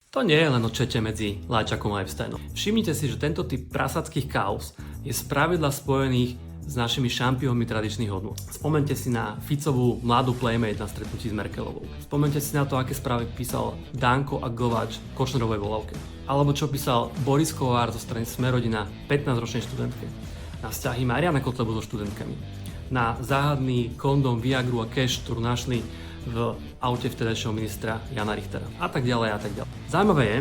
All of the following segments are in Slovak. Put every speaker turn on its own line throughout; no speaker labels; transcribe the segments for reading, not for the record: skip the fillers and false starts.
To nie je len o čete medzi Lajčakom a Epsteinom. Všimnite si, že tento typ prasackých kauz je spravidla spojených s našimi šampiónmi tradičných hodnôt. Spomeňte si na Ficovú mladú playmate na stretnutí s Merkelovou. Spomeňte si na to, aké správy písal Danko a Glovač v Kočnerovej volavke. Alebo čo písal Boris Kovár zo strany Smerodina 15-ročnej študentke. Na vzťahy Mariana Kotlebu so študentkami. Na záhadný kondom, Viagru a cash, ktorú našli v aute vtedajšieho ministra Jana Richtera. A tak ďalej, a tak ďalej. Zaujímavé je,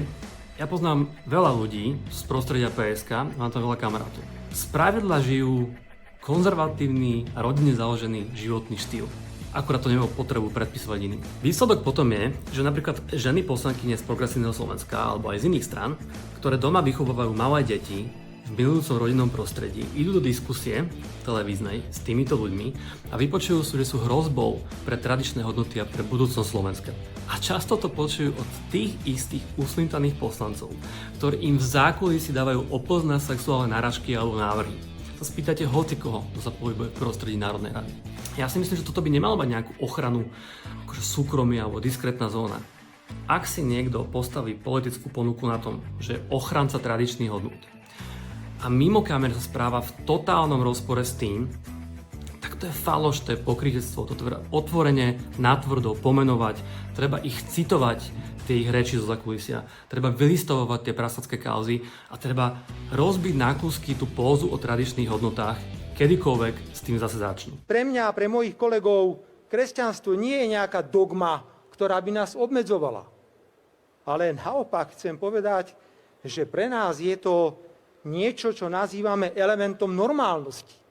ja poznám veľa ľudí z prostredia PSK, mám tam veľa kamarátov. Spravidla žijú konzervatívny a rodine založený životný štýl. Akurát to nemá potrebu predpisovať iným. Výsledok potom je, že napríklad ženy poslankyne z Progresívneho Slovenska alebo aj z iných strán, ktoré doma vychovávajú malé deti v milujúcom rodinnom prostredí, idú do diskusie televíznej s týmito ľuďmi a vypočujú sú, že sú hrozbou pre tradičné hodnoty a pre budúcnosť Slovenska. A často to počujú od tých istých uslintaných poslancov, ktorí im v zákulisí dávajú opozná sexuálne náražky alebo návrhy. To spýtate hocikoho, kto sa pohybuje v prostredí Národnej rady. Ja si myslím, že toto by nemalo mať nejakú ochranu, akože súkromia alebo diskrétna zóna. Ak si niekto postaví politickú ponuku na tom, že je ochranca tradičných hodnôt a mimo kamer sa správa v totálnom rozpore s tým, tak to je faloš, to je pokrytectvo, to treba otvorene, natvrdo pomenovať, treba ich citovať, tie ich reči zo zákulisia, treba vylistovať tie prasacké kauzy a treba rozbiť na kúsky tú pózu o tradičných hodnotách, kedykoľvek s tým zase začnú.
Pre mňa a pre mojich kolegov kresťanstvo nie je nejaká dogma, ktorá by nás obmedzovala. Ale naopak chcem povedať, že pre nás je to niečo, čo nazývame elementom normálnosti.